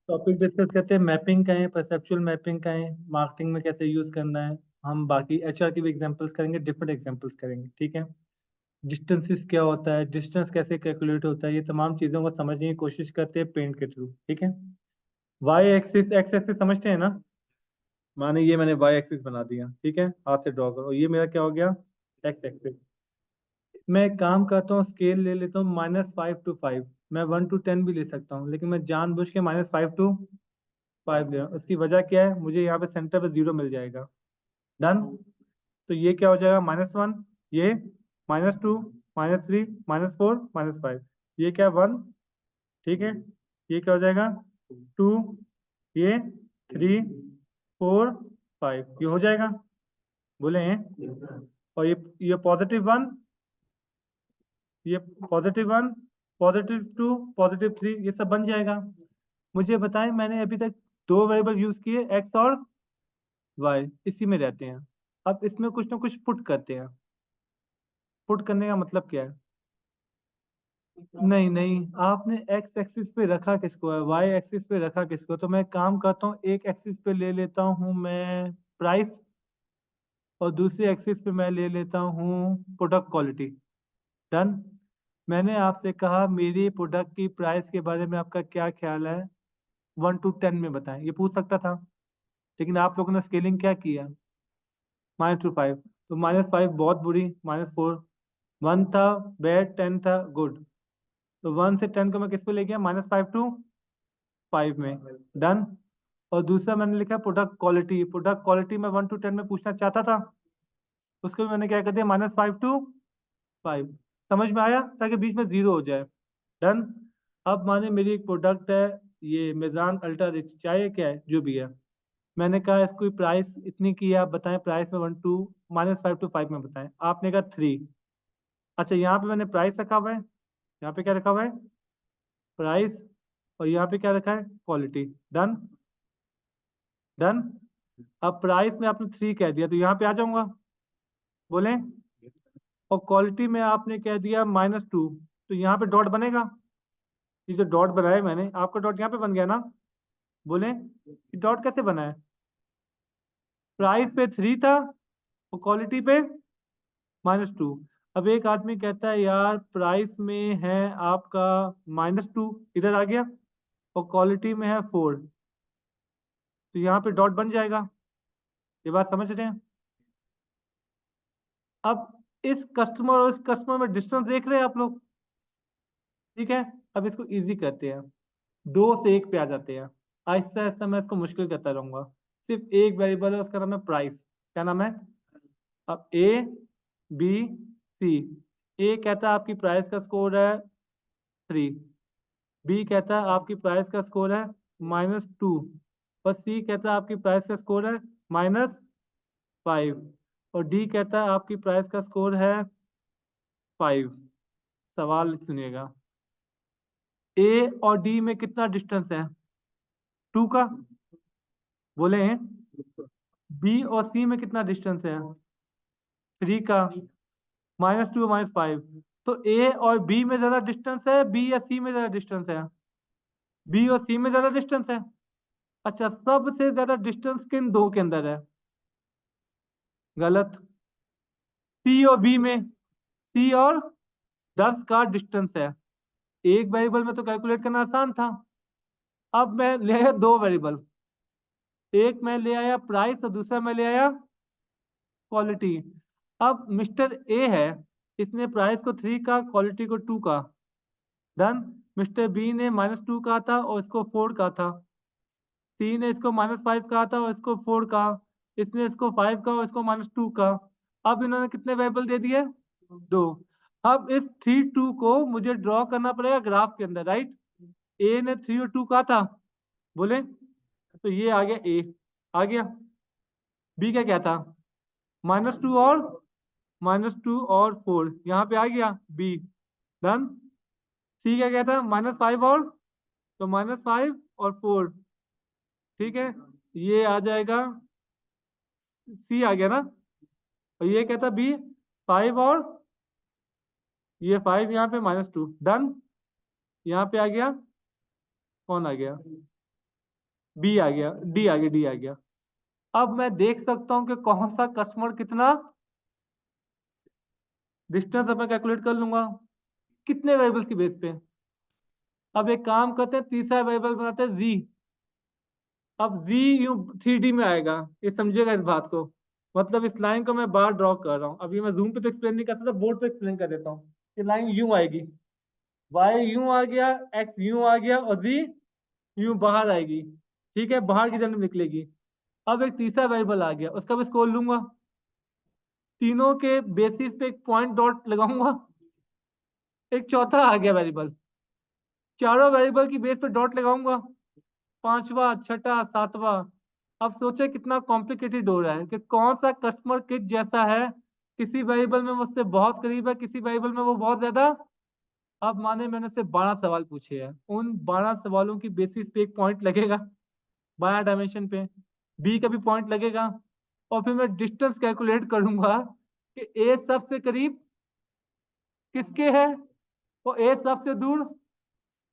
Topic discuss करते हैं, mapping का है, परसेप्चुअल मैपिंग का है, मार्केटिंग में कैसे यूज करना है। हम बाकी एचआर की भी एग्जांपल्स करेंगे, डिफरेंट एग्जांपल्स करेंगे, ठीक है। डिस्टेंसेस क्या होता है, डिस्टेंस कैसे कैलकुलेट होता है, ये तमाम चीज़ों को समझने की कोशिश करते हैं पेंट के थ्रू, ठीक है। वाई एक्सिस, एक्स एक्सिस समझते हैं ना। माने ये मैंने वाई एक्सिस बना दिया, ठीक है, हाथ से ड्रॉ करो, ये मेरा क्या हो गया, एक्स एक्सिस। मैं एक काम करता हूँ, स्केल ले लेता हूँ -5 to 5। मैं 1 to 10 भी ले सकता हूँ, लेकिन मैं जानबूझ के -5 to 5 ले रहा हूँ। उसकी वजह क्या है, मुझे यहाँ पे सेंटर पे 0 मिल जाएगा। डन। तो ये क्या हो जाएगा, -1, ये -2, -3, -4, -5, ये क्या 1, ठीक है। ये क्या हो जाएगा 2, ये 3, 4, 5, ये हो जाएगा, बोले हैं। और ये +1, ये +1, +2, +3, ये सब बन जाएगा। मुझे बताएं, मैंने अभी तक दो वेरिएबल यूज किए, एक्स और वाई, इसी में रहते हैं। अब इसमें कुछ ना कुछ पुट करते हैं। पुट करने का मतलब क्या है, नहीं नहीं, आपने एक्स एक्सिस पे रखा किसको है, वाई एक्सिस पे रखा किसको, तो मैं काम करता हूँ, एक एक्सिस पे ले लेता हूँ मैं प्राइस, और दूसरी एक्सिस पे मैं ले लेता हूँ प्रोडक्ट क्वालिटी। डन। मैंने आपसे कहा मेरी प्रोडक्ट की प्राइस के बारे में आपका क्या ख्याल है, 1 to 10 में बताएं, ये पूछ सकता था। लेकिन आप लोगों ने स्केलिंग क्या किया, -5। तो -5 बहुत बुरी, -4, 1 था बैड, 10 था गुड। तो 1 से 10 को मैं किस पे ले गया, -5 to 5 में। डन। और दूसरा मैंने लिखा प्रोडक्ट क्वालिटी, प्रोडक्ट क्वालिटी मैं 1 to 10 में पूछना चाहता था, उसको भी मैंने क्या कर दिया, -5 to 5। समझ में आया, ताकि बीच में 0 हो जाए। डन। अब माने मेरी एक प्रोडक्ट है, ये मेजान अल्ट्रा रिच चाय, क्या है जो भी है। मैंने कहा इसको प्राइस इतनी की है, आप बताएं प्राइस में -5 to 5 में बताएं। आपने कहा 3। अच्छा, यहाँ पे मैंने प्राइस रखा हुआ है, यहाँ पे क्या रखा हुआ है, प्राइस, और यहाँ पे क्या रखा है, क्वालिटी। डन। डन। अब प्राइस में आपने 3 कह दिया, तो यहाँ पे आ जाऊंगा, बोले। और क्वालिटी में आपने कह दिया -2, तो यहाँ पे डॉट बनेगा। ये जो डॉट बनाया मैंने, आपका डॉट यहाँ पे बन गया ना, बोले। डॉट कैसे बना है, प्राइस पे 3 था और क्वालिटी पे -2। अब एक आदमी कहता है यार प्राइस में है आपका -2, इधर आ गया, और क्वालिटी में है 4, तो यहाँ पे डॉट बन जाएगा। ये बात समझ रहे हैं। अब इस कस्टमर और इस कस्टमर में डिस्टेंस देख रहे हैं आप लोग, ठीक है। अब इसको इजी करते हैं, 2 से 1 पे आ जाते हैं। आहिस्ता आहिस्ता मैं इसको मुश्किल करता रहूंगा। सिर्फ एक वेरिएबल है, उसका नाम है प्राइस। क्या नाम है, अब ए बी सी। ए कहता है आपकी प्राइस का स्कोर है 3, बी कहता है आपकी प्राइस का स्कोर है -2, और सी कहता है आपकी प्राइस का स्कोर है -5, और डी कहता है आपकी प्राइस का स्कोर है 5। सवाल सुनिएगा, ए और डी में कितना डिस्टेंस है, 2 का, बोले हैं। बी और सी में कितना डिस्टेंस है, 3 का, -2 -5। तो ए और बी में ज्यादा डिस्टेंस है, बी या सी में ज्यादा डिस्टेंस है, बी और सी में ज्यादा डिस्टेंस है। अच्छा, सबसे ज्यादा डिस्टेंस किन दो के अंदर है, गलत। सी और बी में, सी और 10 का डिस्टेंस है। एक वेरिएबल में तो कैलकुलेट करना आसान था। अब मैं ले आया दो वेरिएबल, एक मैं ले आया प्राइस और दूसरा मैं ले आया क्वालिटी। अब मिस्टर ए है, इसने प्राइस को 3 का, क्वालिटी को 2 का। डन। मिस्टर बी ने -2 कहा था और इसको 4 कहा था। सी ने इसको -5 कहा था और इसको 4 कहा। इसने इसको 5 कहा और इसको -2 कहा। अब इन्होंने कितने वेरिएबल दे दिए, 2। अब इस 3 2 को मुझे ड्रॉ करना पड़ेगा ग्राफ के अंदर, राइट। ए ने 3 और 2 कहा था, बोले, तो ये आ गया ए, आ गया। बी का क्या था, -2 और 4, यहाँ पे आ गया बी। डन। सी का क्या था, -5 और, तो -5 और 4, ठीक है। ये आ जाएगा, सी आ गया ना। और ये क्या था, बी, 5 और, ये 5 यहाँ पे -2। डन। यहाँ पे आ गया, कौन आ गया, बी आ गया, डी आ गया, डी आ गया। अब मैं देख सकता हूँ कि कौन सा कस्टमर कितना डिस्टेंस अब मैं कैलकुलेट कर लूंगा कितने वेरिएबल्स की बेस पे। अब एक काम करते हैं, तीसरा वेरिएबल बनाते हैं जी। अब जी यू 3D में आएगा, ये समझिएगा इस बात को। मतलब इस लाइन को मैं बाहर ड्रॉ कर रहा हूँ, अभी मैं जूम पे तो एक्सप्लेन नहीं कर सकता, बोर्ड पे एक्सप्लेन कर देता हूँ। ये लाइन यूं आएगी, वाई यूं आ गया, एक्स यूं आ गया और जी यूं बाहर आएगी। ठीक है, बाहर की जन्म निकलेगी। अब एक तीसरा वेरिएबल आ गया, उसका भी स्कोर लूंगा, तीनों के बेसिस पे एक पॉइंट डॉट लगाऊंगा। एक चौथा आ गया वेरिएबल, चारों वेरिएबल की बेस पे डॉट लगाऊंगा, पांचवा, छठा, सातवां। अब सोचे कितना कॉम्प्लिकेटेड हो रहा है कि कौन सा कस्टमर किस जैसा है, किसी वेरिएबल में मुझसे बहुत करीब है, किसी वेरिएबल में वो बहुत ज्यादा। अब माने मैंने उससे 12 सवाल पूछे हैं, उन 12 सवालों की बेसिस पे एक पॉइंट लगेगा 12 डायमेंशन पे, बी का भी पॉइंट लगेगा, और फिर मैं डिस्टेंस कैलकुलेट करूंगा कि ए सबसे करीब किसके है और ए सबसे दूर।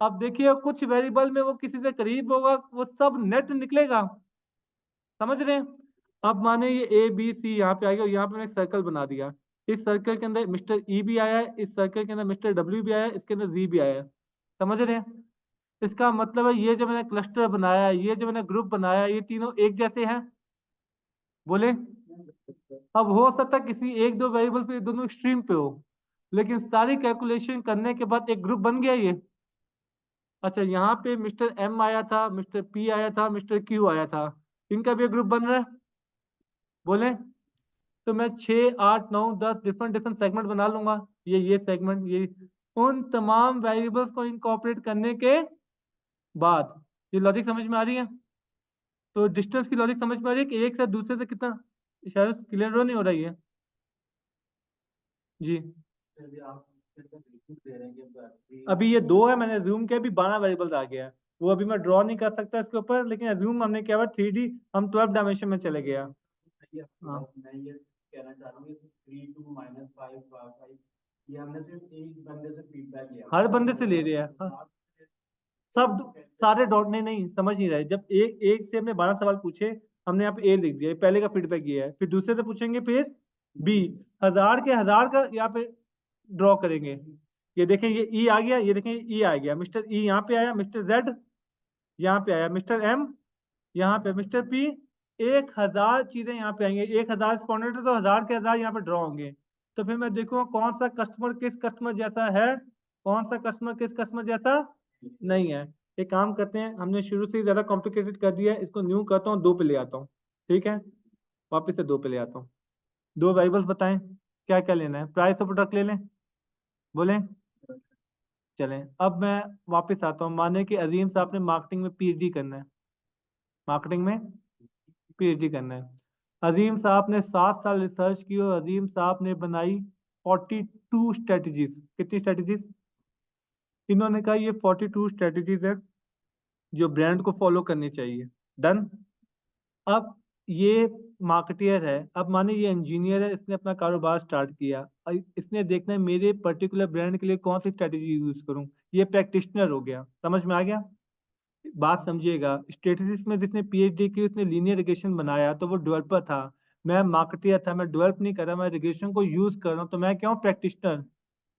अब देखिए कुछ वेरिएबल में वो किसी से करीब होगा, वो सब नेट निकलेगा, समझ रहे हैं। अब माने ये ए बी सी यहाँ पे आ गया और यहाँ पे मैंने एक सर्कल बना दिया। इस सर्कल के अंदर मिस्टर ई भी आया है, इस सर्कल के अंदर मिस्टर डब्ल्यू भी आया है, इसके अंदर जी भी आया है, समझ रहे हैं। इसका मतलब है ये जो मैंने क्लस्टर बनाया है, ये जो मैंने ग्रुप बनाया है, ये तीनों एक जैसे हैं, बोले। अब हो सकता है किसी एक दो वेरिएबल पे ये दोनों एक्सट्रीम पे हो, लेकिन सारी कैलकुलेशन करने के बाद एक ग्रुप बन गया ये। अच्छा, यहाँ पे मिस्टर एम आया था, मिस्टर पी आया था, मिस्टर क्यू आया था, इनका भी एक ग्रुप बन रहा है, बोले। तो मैं 6 8 9 10 डिफरेंट डिफरेंट सेगमेंट बना लूंगा, ये सेगमेंट, ये उन तमाम वेरिएबल्स को इनकॉर्पोरेट करने के बाद। ये लॉजिक समझ में आ रही है। तो डिस्टेंस की लॉजिक समझ में आ रही है कि एक से दूसरे से कितना, शायद क्लियर नहीं हो रही है जी। अभी ये दो है, मैंने अज्यूम किया, अभी 12 वेरिएबल्स आ गया है, वो अभी मैं ड्रॉ नहीं कर सकता इसके ऊपर, लेकिन अज्यूम हमने किया हुआ 3D, हम 12 डायमेंशन में चले गया। हाँ, मैं ये कहना चाह रहा हूँ कि 3 2 -5 5 ये हमने सिर्फ एक बंदे से फीडबैक लिया, हर बंदे से ले रहे हैं, हाँ। सब सारे डॉट नहीं, नहीं समझ नहीं रहे। जब एक एक से हमने 12 सवाल पूछे, हमने यहाँ पे ए लिख दिया, ये पहले का फीडबैक ये है, फिर दूसरे से पूछेंगे, फिर बी, हजार के हजार का यहाँ पे ड्रॉ करेंगे। ये देखें, ये ई आ गया, ये देखें ई आ गया, मिस्टर ई यहाँ पे आया, मिस्टर जेड यहाँ पे आया, मिस्टर एम यहाँ पे, मिस्टर पी, 1000 चीजें यहाँ पे आएंगे, 1000 स्पॉन्डेड है तो हजार के हजार यहाँ पे ड्रॉ होंगे। तो फिर मैं देखूंगा कौन सा कस्टमर किस कस्टमर जैसा है, कौन सा कस्टमर किस कस्टमर जैसा नहीं है। एक काम करते हैं, हमने शुरू से ही ज्यादा कॉम्प्लिकेटेड कर दिया है, इसको न्यू करता हूँ, दो पे ले आता हूँ। ठीक है, वापिस से दो पे ले आता हूँ। दो वेरिएबल्स बताएं, क्या क्या लेना है, प्राइस ऑफ प्रोडक्ट ले लें, बोले। चलें, अब मैं वापस आता हूँ, माने कि अजीम साहब ने मार्केटिंग में पीएचडी करना है, मार्केटिंग में पीएचडी करना है। अजीम साहब ने 7 साल रिसर्च की और अजीम साहब ने बनाई 42 स्ट्रेटजीज। कितनी स्ट्रेटजीज? इन्होंने कहा ये 42 स्ट्रेटजीज है जो ब्रांड को फॉलो करनी चाहिए। डन। अब ये मार्केटियर है, अब माने ये इंजीनियर है, इसने अपना कारोबार स्टार्ट किया, अब इसने देखना है मेरे पर्टिकुलर ब्रांड के लिए कौन सी स्ट्रेटजी यूज करूं। ये प्रैक्टिशनर हो गया, समझ में आ गया। बात समझिएगा, स्टैटिस्टिक्स में जिसने पीएचडी की उसने लीनियर रिग्रेशन बनाया तो वो डेवलपर था, मैं मार्केटियर था, मैं डेवलप नहीं कर रहा, मैं रिग्रेशन को यूज कर रहा हूँ, तो मैं क्या हूँ, प्रैक्टिशनर।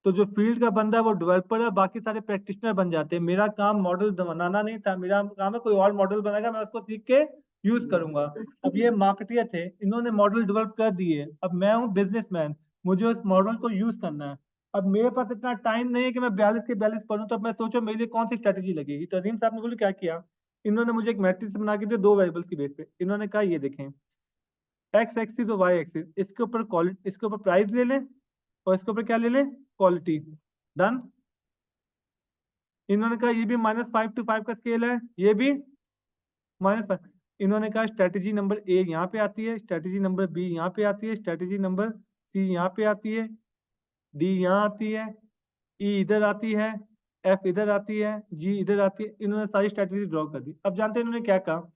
तो जो फील्ड का बंदा है वो डेवलपर है, बाकी सारे प्रैक्टिशनर बन जाते हैं। मेरा काम मॉडल बनाना नहीं था, मेरा काम है कोई और मॉडल बनाएगा, मैं उसको सीख के यूज करूंगा। अब ये मार्केटियर थे, इन्होंने मॉडल डेवलप कर दिए, अब मैं हूँ बिजनेसमैन, मुझे उस मॉडल को यूज करना है। अब मेरे पास इतना टाइम नहीं है कि मैं 42 के 42 पढ़ूं, तो अब मैं सोचो मेरे लिए कौन सी स्ट्रेटेजी लगेगी। तो अजीम साहब ने बोले क्या किया, इन्होंने मुझे एक मैट्रिक्स बना के दिया दो वेरिएबल्स की बेस पे। इन्होंने कहा ये देखें, एक्स एक्सिस और वाई एक्सिस, इसके ऊपर क्वालिटी, इसके ऊपर प्राइस ले लें और इसके ऊपर क्या ले लें, क्वालिटी। डन। इन्होंने कहा ये भी -5 to 5 का स्केल है, ये भी -5। इन्होंने कहा स्ट्रेटेजी नंबर ए यहाँ पे आती है, स्ट्रेटेजी नंबर बी यहाँ पे आती है, स्ट्रेटेजी नंबर सी यहाँ पे आती है, डी यहाँ आती है, ई इधर आती है, एफ इधर आती है, जी इधर आती है। इन्होंने सारी स्ट्रेटेजी ड्रॉ कर दी। अब जानते हैं इन्होंने क्या कहा,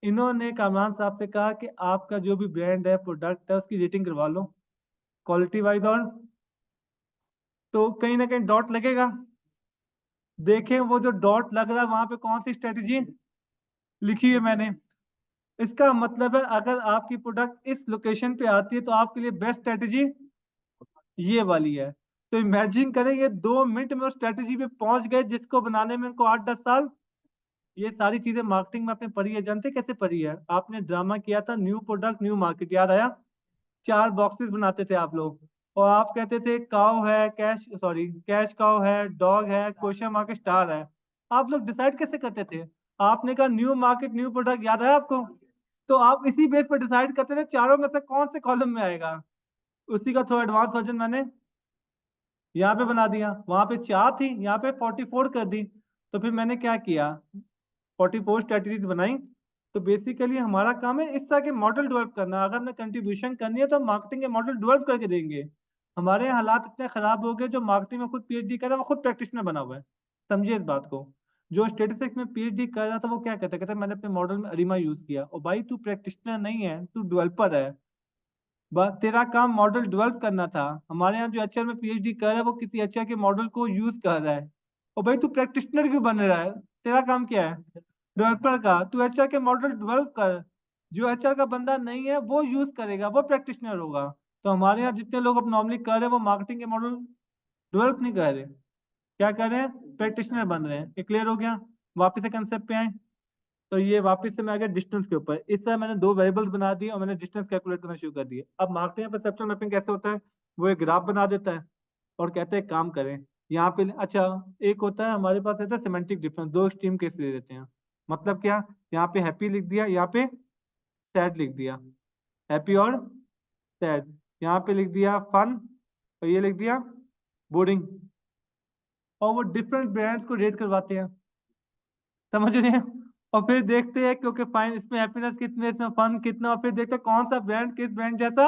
इन्होंने कामरान साहब से कहा कि आपका जो भी ब्रांड है, प्रोडक्ट है, उसकी रेटिंग करवा लो क्वालिटी वाइज, और तो कहीं ना कहीं डॉट लगेगा। देखें वो जो डॉट लग रहा है वहां पे कौन सी स्ट्रेटेजी, लिखी है मैंने। इसका मतलब है अगर आपकी प्रोडक्ट इस लोकेशन पे आती है तो आपके लिए बेस्ट स्ट्रेटेजी ये वाली है। तो इमेजिन करें ये 2 मिनट में उस स्ट्रेटेजी पे पहुंच गए जिसको बनाने में इनको 8-10 साल। ये सारी चीजें मार्केटिंग में आपने पढ़ी है, जानते कैसे पढ़ी है? आपने ड्रामा किया था न्यू प्रोडक्ट न्यू मार्केट, याद आया? 4 बॉक्सेस बनाते थे आप लोग और आप कहते थे काउ है, कैश सॉरी कैश काउ है, डॉग है, क्वेश्चन मार्क स्टार है। आप लोग डिसाइड कैसे करते थे? आपने कहा न्यू मार्केट न्यू प्रोडक्ट, याद है आपको? तो आप इसी बेस पर डिसाइड करते थे चारों में से कौन से कॉलम में आएगा। उसी का थोड़ा एडवांस वर्जन मैंने यहाँ पे बना दिया। वहां पे 4 थी, यहाँ पे 44 कर दी। तो फिर मैंने क्या किया, 44 स्ट्रेटजीज बनाई। तो बेसिकली हमारा काम है इस तरह के मॉडल डेवलप करना। अगर हमें कंट्रीब्यूशन करनी है तो मार्केटिंग के मॉडल डेवलप करके देंगे। हमारे यहाँ हालात इतने खराब हो गए, जो मार्केटिंग में खुद पीएचडी कर रहा है वो खुद प्रैक्टिशनर बना हुआ है। समझिए इस बात को। जो स्टेटिस्टिक्स में पीएचडी कर रहा था वो क्या कहता है मैंने अपने मॉडल में अरिमा यूज किया। और भाई तू प्रैक्टिशनर नहीं है, तू डेवलपर है। बस तेरा काम मॉडल डेवलप करना था। हमारे यहाँ जो एचआर में पीएचडी कर रहा है वो किसी एचआर के मॉडल को यूज कर रहा है। और भाई तू प्रैक्टिशनर क्यों बन रहा है? तेरा काम क्या है? डेवलपर का। तू एचआर के मॉडल डेवलप कर। जो एचआर का बंदा नहीं है वो यूज करेगा, वो प्रैक्टिशनर होगा। तो हमारे यहाँ जितने लोग अब नॉर्मली कर रहे हैं वो मार्केटिंग के मॉडल डेवलप नहीं कर रहे, क्या कर रहे हैं? प्रैक्टिशनर बन रहे हैं। ये क्लियर हो गया? वापिस से कंसेप्ट पे आए। तो ये वापस से मैं आ गया डिस्टेंस के ऊपर। इस तरह मैंने 2 वेरिएबल्स बना दिए और मैंने डिस्टेंस कैलकुलेट करना शुरू कर दिया। अब मार्केटिंग परसेप्शन मैपिंग कैसे होता है? वो एक ग्राफ बना देता है और कहते हैं काम करें। यहाँ पे अच्छा, एक होता है हमारे पास रहता है सिमेंटिक डिफरेंस, 2 एक्सट्रीम केस ले देते हैं। मतलब क्या? यहाँ पे हैप्पी लिख दिया, यहाँ पे सैड लिख दिया। हैप्पी और सैड। यहाँ पे लिख दिया फन और ये लिख दिया बोरिंग। और वो डिफरेंट ब्रांड्स को रेट करवाते हैं, समझ रहे हैं? और फिर देखते हैं क्योंकि फाइन इसमें हैप्पीनेस कितने, इसमें फन कितना, और फिर देखते हैं कौन सा ब्रांड किस ब्रांड जैसा।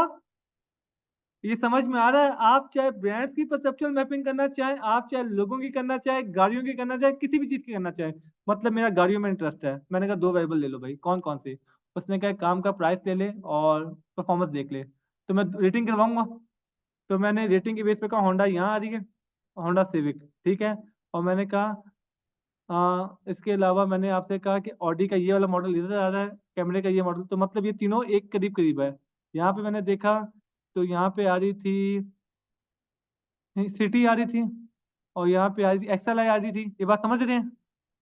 ये समझ में आ रहा है? आप चाहे ब्रांड्स की परसेप्चुअल मैपिंग करना चाहे, आप चाहे लोगों की करना चाहे, गाड़ियों की करना चाहे, किसी भी चीज की करना चाहे। मतलब मेरा गाड़ियों में इंटरेस्ट है, मैंने कहा 2 वेरिएबल ले लो भाई, कौन कौन से? उसने कहा काम का प्राइस ले ले और परफॉर्मेंस देख ले। तो मैं रेटिंग करवाऊंगा। तो मैंने रेटिंग के बेस पे कहा होंडा यहाँ आ रही है, होंडा सिविक, ठीक है। और मैंने कहा इसके अलावा मैंने आपसे कहा कि ऑडी का ये वाला मॉडल इधर आ रहा है, कैमरे का ये मॉडल, तो मतलब ये तीनों एक करीब करीब है। यहाँ पे मैंने देखा तो यहाँ पे आ रही थी सिटी आ रही थी और यहाँ पे आ रही थी एक्सएल आ रही थी। ये बात समझ रहे हैं?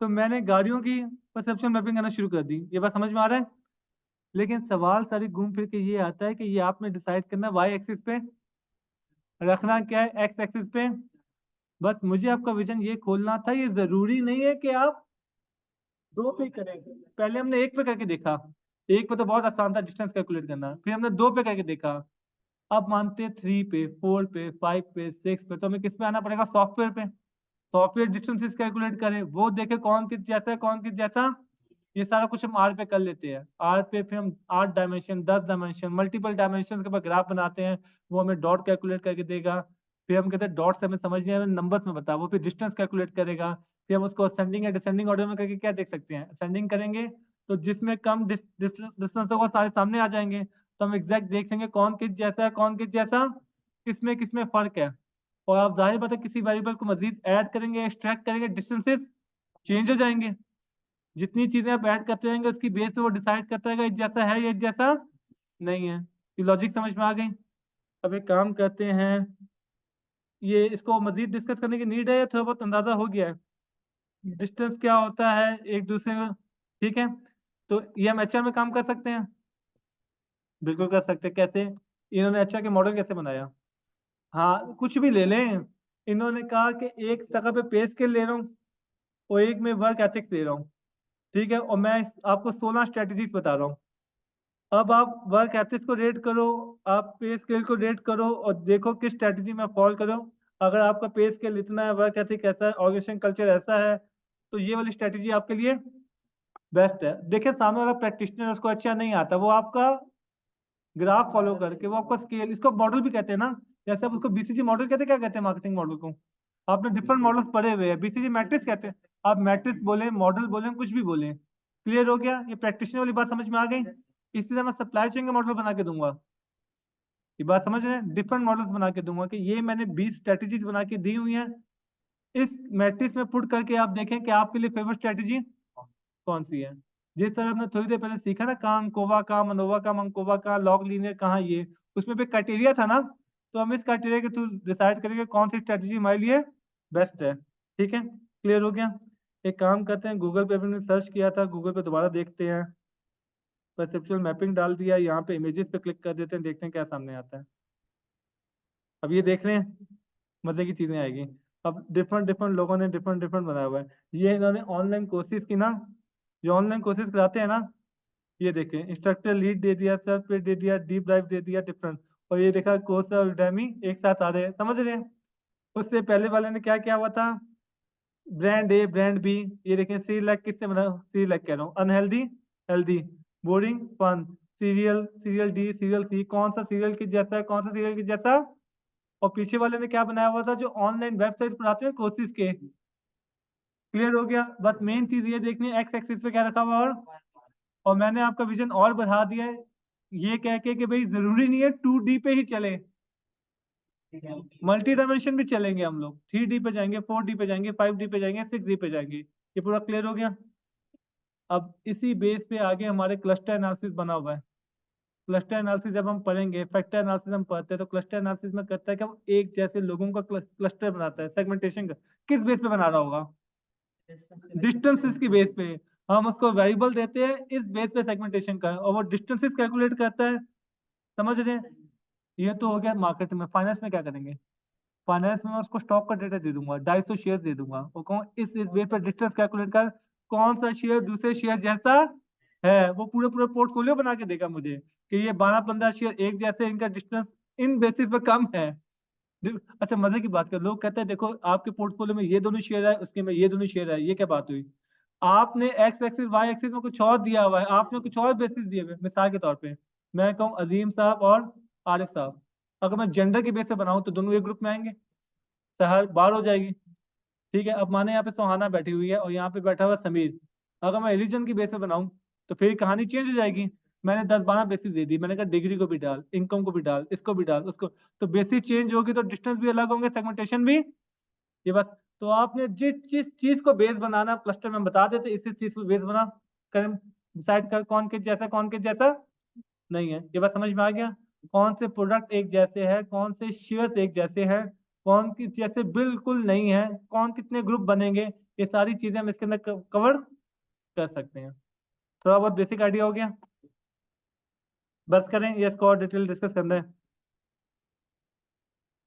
तो मैंने गाड़ियों की परसेप्शन मैपिंग करना शुरू कर दी। ये बात समझ में आ रहा है? लेकिन सवाल सारी घूम फिर के ये आता है कि ये आपने डिसाइड करना वाई एक्सिस पे रखना क्या है, एक्स एक्सिस पे। बस मुझे आपका विजन ये खोलना था। ये जरूरी नहीं है कि आप 2 पे करें। पहले हमने 1 पे करके देखा। 1 पे तो बहुत आसान था डिस्टेंस कैलकुलेट करना, फिर हमने 2 पे करके देखा। अब मानते हैं 3 पे, 4 पे, 5 पे, 6 पे, तो हमें किस पे आना पड़ेगा? सॉफ्टवेयर पे। सॉफ्टवेयर डिस्टेंसेस कैलकुलेट करें, वो देखे कौन किस जैसा है, कौन किस जैसा। ये सारा कुछ हम आर पे कर लेते हैं। आर पे फिर हम 8 डायमेंशन, 10 डायमेंशन, मल्टीपल डायमेंशन के ऊपर ग्राफ बनाते हैं। वो हमें डॉट कैलकुलेट करके देगा। फिर हम कहते हैं डॉट से हमें समझ नहीं आया, नंबर्स में बता। वो फिर डिस्टेंस कैलकुलेट करेगा। फिर हम उसको असेंडिंग या डिसेंडिंग ऑर्डर में करके क्या देख सकते हैं? असेंडिंग करेंगे तो जिसमें कम डिस्टेंस होगा सारे सामने आ जाएंगे। तो हम एग्जैक्ट देख सकेंगे कौन किस जैसा है, कौन किस जैसा, किसमें फर्क है। और आप जाहिर बात है किसी वेरिएबल को मजीद ऐड करेंगे, एक्सट्रैक्ट करेंगे, डिस्टेंसेस चेंज हो जाएंगे। जितनी चीजें आप ऐड करते रहेंगे उसकी बेस पे वो डिसाइड करता रहेगा एक जैसा है या एक जैसा नहीं है। ये लॉजिक समझ में आ गई? अब एक काम करते हैं, ये इसको मजीद डिस्कस करने की नीड है या थोड़ा बहुत अंदाजा हो गया है डिस्टेंस क्या होता है एक दूसरे का? ठीक है। तो ये हम एचआर में काम कर सकते हैं, बिल्कुल कर सकते हैं। कैसे? इन्होंने एचआर के मॉडल कैसे बनाया? हाँ कुछ भी ले लें। इन्होंने कहा कि एक जगह पे पे स्केल ले रहा हूँ और एक में वर्क एथिक्स ले रहा हूँ, ठीक है। और मैं आपको 16 स्ट्रेटजीज बता रहा हूँ। अब आप वर्क एथिक्स को रेट करो, आप पे स्केल को रेट करो और देखो किस स्ट्रेटजी में फॉल करो। अगर आपका पे स्केल इतना है, वर्क एथिक ऐसा है, ऑर्गेनाइजेशन कल्चर ऐसा है, तो ये वाली स्ट्रेटजी आपके लिए बेस्ट है। देखिए सामने वाला प्रैक्टिशनर उसको अच्छा नहीं आता, वो आपका ग्राफ फॉलो करके, वो आपका स्केल, इसको मॉडल भी कहते हैं ना। जैसे आप उसको बीसीजी मॉडल कहते हैं, क्या कहते हैं मार्केटिंग मॉडल को? आपने डिफरेंट मॉडल्स पढ़े हुए हैं, बीसीजी मैट्रिक्स कहते हैं। आप मैट्रिक्स बोले, मॉडल बोले, कुछ भी बोले। क्लियर हो गया? ये प्रैक्टिशनर वाली बात समझ में आ गई? इसी तरह मैं सप्लाई चेन का मॉडल बना के दूंगा। ये बात समझ रहे हैं? डिफरेंट मॉडल्स बना के दूंगा कि ये मैंने 20 स्ट्रेटेजीज बना के दी हुई हैं। इस मैट्रिक्स में पुट करके आप देखें कि आपके लिए फेवरेट स्ट्रेटेजी कौन सी है। जिस तरह हमने थोड़ी देर पहले सीखा ना, कहाँ अंकोवा, कहाँ मनोवा, कहाँ मंकोवा, कहाँ लॉग लीनियर, कहाँ ये, उसमें भी क्राइटेरिया था ना, तो हम इस क्राइटेरिया के थ्रू डिसाइड करेंगे कौन सी स्ट्रेटेजी हमारे लिए बेस्ट है। ठीक है, क्लियर हो गया। एक काम करते हैं, गूगल पे हमने सर्च किया था, गूगल पे दोबारा देखते हैं, परसेप्चुअल मैपिंग डाल दिया, यहाँ पे इमेजेस पे क्लिक कर देते हैं, देखते हैं क्या सामने आता है। अब ये देख रहे हैं, मजे की चीजें आएगी। अब डिफरेंट डिफरेंट लोगों ने डिफरेंट डिफरेंट बनाया हुआ है, ये इन्होंने ऑनलाइन कोर्सेज की ना, जो ऑनलाइन कोर्सेज कराते हैं ना, ये देखें, इंस्ट्रक्टर लीड दे दिया, सेल्फ पेड दे दिया, डीप ड्राइव दे दिया, डिफरेंट, और ये देखा कोर्स और Udemy एक साथ आ रहे हैं, समझ रहे हैं। उससे पहले वाले ने क्या किया हुआ था, ब्रांड ए ब्रांड बी, ये देखें, सी लाइक किससे बना, सी लाइक कह रहा हूँ, unhealthy healthy, boring fun, cereal cereal D cereal C, कौन सा सीरियल किस जैसा है, कौन सा सीरियल किस जैसा। और पीछे वाले ने क्या बनाया हुआ था, जो ऑनलाइन वेबसाइट पढ़ाते हैं कोर्सेज के। क्लियर हो गया, बस मेन चीज ये देखनी है एक्स एक्सिस पे क्या रखा हुआ है। और मैंने आपका विजन और बढ़ा दिया है, ये कह के कि भाई जरूरी नहीं है 2D पे ही चले, मल्टी डायमेंशन भी चलेंगे हम लोग, 3D पे जाएंगे, 4D पे जाएंगे, 5D पे जाएंगे, 6D पे जाएंगे। ये पूरा क्लियर हो गया। अब इसी बेस पे आगे हमारे क्लस्टर एनालिसिस बना हुआ है। क्लस्टर एनालिसिस जब हम पढ़ेंगे, फैक्टर एनालिसिस हम पढ़ते हैं, तो क्लस्टर एनालिसिस में करता है कि वो एक जैसे लोगों का क्लस्टर बनाता है, सेगमेंटेशन का किस बेस पे बना रहा होगा, डिस्टेंसेस की बेस पे। हम उसको वेरिएबल देते हैं इस बेस पे सेगमेंटेशन का, और वो डिस्टेंसेस कैलकुलेट करता है, समझ रहे हैं। ये तो हो गया मार्केट में। फाइनेंस में क्या करेंगे, फाइनेंस में मैं उसको स्टॉक का डेटा दे दूंगा, 250 शेयर दे दूंगा, और कहूँ इस बेस पर डिस्टेंस कैलकुलेट कर, कौन सा शेयर दूसरे शेयर जैसा है, वो पूरे पूरे पोर्टफोलियो बना के देगा मुझे कि ये 12-15 शेयर एक जैसे, इनका डिस्टेंस इन बेसिस पे कम है। अच्छा मजे की बात कर, लोग कहते हैं देखो आपके पोर्टफोलियो में ये दोनों शेयर है, उसके में ये दोनों शेयर है, ये क्या बात हुई। आपने एक्स एक्सिस वाई एक्सिस में कुछ और दिया हुआ है, आपने कुछ और बेसिस दिए हुए हैं। मिसाल के तौर पे मैं कहूँ अजीम साहब और आरिफ साहब, अगर मैं जेंडर के बेस पे बनाऊं तो दोनों एक ग्रुप में आएंगे, सहर बाहर हो जाएगी। ठीक है, अब माने यहाँ पे सुहाना बैठी हुई है और यहाँ पे बैठा हुआ समीर, अगर मैं रिलीजन की बेस पे बनाऊं तो फिर कहानी चेंज हो जाएगी। मैंने 10-12 बेसिस दे दी, मैंने कहा डिग्री को भी डाल, इनकम को भी डाल, इसको भी डाल, उसको, तो बेसिस चेंज होगी तो डिस्टेंस भी अलग होंगे, सेगमेंटेशन भी। ये बात, तो आपने जिस जिस चीज को बेस बनाना क्लस्टर में बता देते, इसी चीज को बेस बना कर डिसाइड कर कौन किस जैसा, कौन किस जैसा नहीं है। ये बात समझ में आ गया, कौन से प्रोडक्ट एक जैसे हैं, कौन से शेयर्स एक जैसे हैं, कौन किस जैसे बिल्कुल नहीं है, कौन कितने ग्रुप बनेंगे, ये सारी चीजें हम इसके अंदर कवर कर सकते हैं। थोड़ा बहुत बेसिक आइडिया हो गया, बस करें, ये इसको और डिटेल डिस्कस करना है।